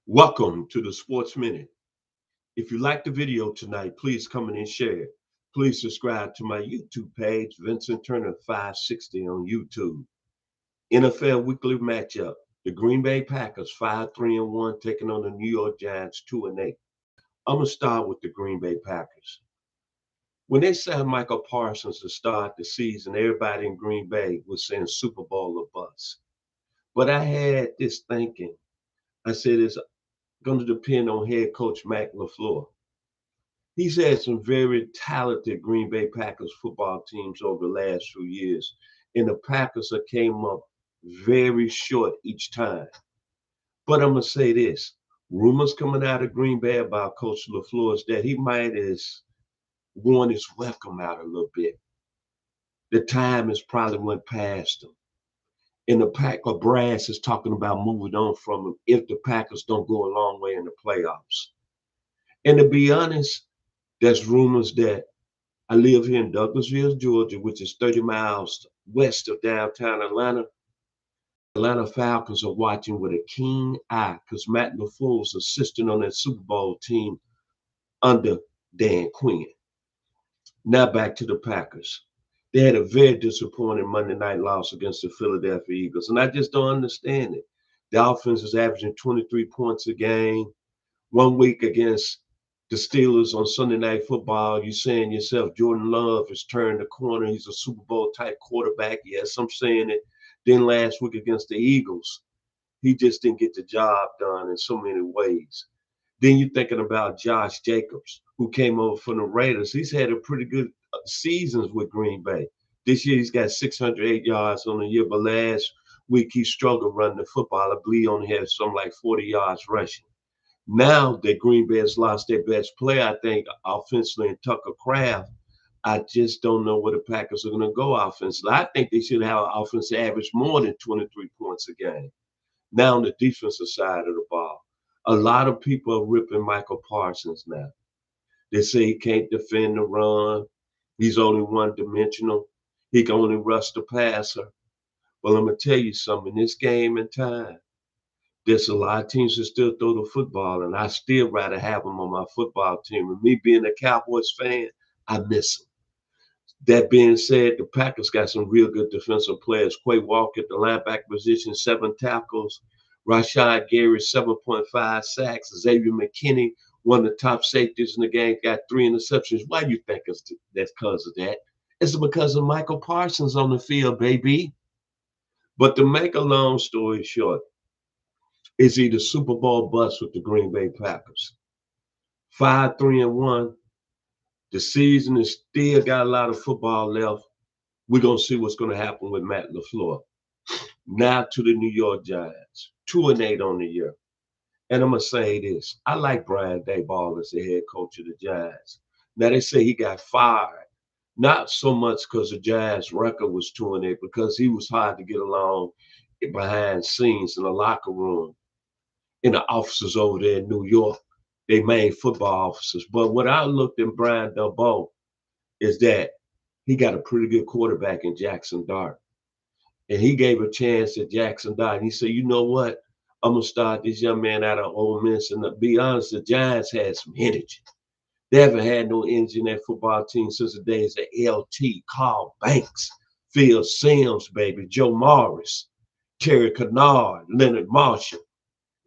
Welcome to the Sports Minute. If you like the video tonight, please comment and share it. Please subscribe to my YouTube page, Vincent Turner 560 on YouTube. NFL weekly matchup. The Green Bay Packers 5-3-1 taking on the New York Giants 2-8. I'm gonna start with the Green Bay Packers. When they signed Michael Parsons to start the season, everybody in Green Bay was saying Super Bowl or bust. But I had this thinking. I said it's going to depend on head coach Matt LaFleur. He's had some very talented Green Bay Packers football teams over the last few years, and the Packers have came up very short each time. But I'm gonna say this: rumors coming out of Green Bay about Coach LaFleur is that he might have worn his welcome out a little bit. The time has probably went past him, and the Packer brass is talking about moving on from him if the Packers don't go a long way in the playoffs. And to be honest, there's rumors that I live here in Douglasville, Georgia, which is 30 miles west of downtown Atlanta. Atlanta Falcons are watching with a keen eye because Matt LaFleur was assistant on that Super Bowl team under Dan Quinn. Now back to the Packers. They had a very disappointing Monday night loss against the Philadelphia Eagles, and I just don't understand it. The offense is averaging 23 points a game. 1 week against the Steelers on Sunday Night Football, you're saying yourself, Jordan Love has turned the corner. He's a Super Bowl type quarterback. Yes, I'm saying it. Then last week against the Eagles, he just didn't get the job done in so many ways. Then you're thinking about Josh Jacobs, who came over from the Raiders. He's had a pretty good seasons with Green Bay. This year he's got 608 yards on the year, but last week he struggled running the football. I believe he only had something like 40 yards rushing. Now that Green Bay has lost their best player, I think offensively, and Tucker Kraft, I just don't know where the Packers are going to go offensively. I think they should have an offense average more than 23 points a game. Now on the defensive side of the ball, a lot of people are ripping Michael Parsons now. They say he can't defend the run. He's only one-dimensional. He can only rush the passer. Well, I'm going to tell you something. In this game and time, there's a lot of teams that still throw the football, and I still rather have them on my football team. And me being a Cowboys fan, I miss them. That being said, the Packers got some real good defensive players. Quay Walker at the linebacker position, 7 tackles. Rashad Gary, 7.5 sacks. Xavier McKinney, one of the top safeties in the game, got 3 interceptions. Why do you think that's because of that? It's because of Michael Parsons on the field, baby. But to make a long story short, it's either Super Bowl bust with the Green Bay Packers. 5-3-1. The season is still got a lot of football left. We're going to see what's going to happen with Matt LaFleur. Now to the New York Giants. 2-8 on the year. And I'm going to say this. I like Brian Daboll as the head coach of the Giants. Now they say he got fired. Not so much because the Giants' record was 2-8, because he was hard to get along behind scenes in the locker room, in the offices over there in New York, they main football offices. But what I looked at Brian Daboll is that he got a pretty good quarterback in Jackson Dart. And he gave a chance to Jackson Dart. And he said, you know what? I'm going to start this young man out of Ole Miss. And to be honest, the Giants had some energy. They haven't had no energy in that football team since the days of LT, Carl Banks, Phil Simms, baby, Joe Morris, Terry Kennard, Leonard Marshall.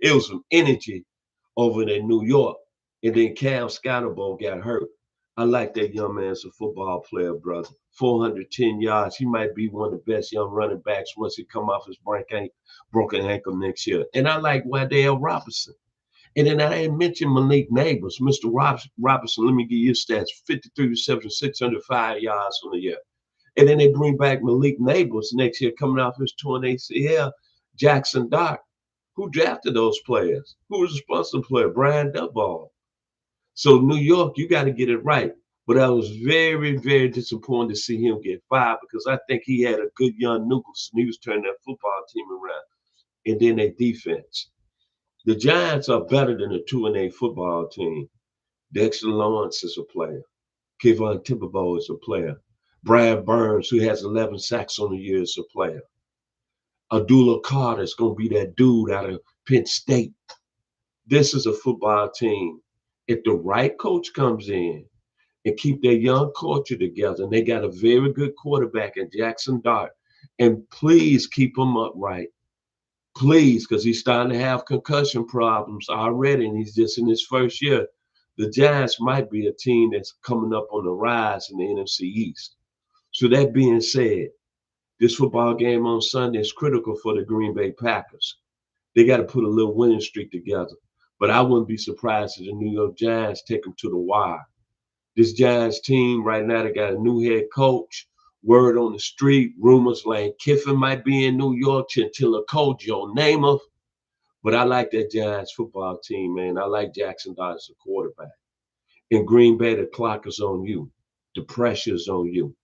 It was some energy over in New York. And then Cam Scatterbo got hurt. I like that young man as a football player, brother. 410 yards. He might be one of the best young running backs once he come off his broken ankle next year. And I like Waddell Robinson. And then I didn't mention Malik Neighbors. Mr. Robinson, let me give you stats. 53 receptions, 605 yards on the year. And then they bring back Malik Neighbors next year coming off his torn ACL, Jackson Dart. Who drafted those players? Who was the responsible player? Brian Daboll. So New York, you got to get it right. But I was very, very disappointed to see him get fired because I think he had a good young nucleus and he was turning that football team around. And then their defense. The Giants are better than a 2-8 football team. Dexter Lawrence is a player. Kayvon Thibodeaux is a player. Brian Burns, who has 11 sacks on the year, is a player. Abdullah Carter is going to be that dude out of Penn State. This is a football team. If the right coach comes in and keep their young culture together, and they got a very good quarterback in Jackson Dart, and please keep him upright. Please, because he's starting to have concussion problems already, and he's just in his first year. The Giants might be a team that's coming up on the rise in the NFC East. So that being said, this football game on Sunday is critical for the Green Bay Packers. They got to put a little winning streak together. But I wouldn't be surprised if the New York Giants take them to the wire. This Giants team right now, they got a new head coach. Word on the street, rumors Lane Kiffin might be in New York, Chinchilla coach, Joe Namath. But I like that Giants football team, man. I like Jackson Dart as a quarterback. In Green Bay, the clock is on you. The pressure is on you.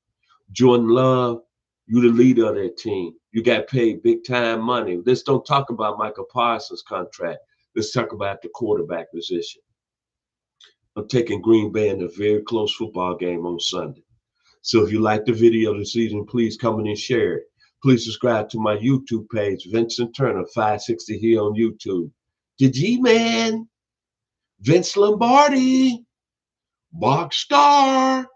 Jordan Love, you the leader of that team. You got paid big time money. Let's don't talk about Michael Parsons' contract. Let's talk about the quarterback position. I'm taking Green Bay in a very close football game on Sunday. So if you like the video this evening, please come in and share it. Please subscribe to my YouTube page, Vincent Turner 560 here on YouTube. The G-Man, Vince Lombardi, Mark Starr.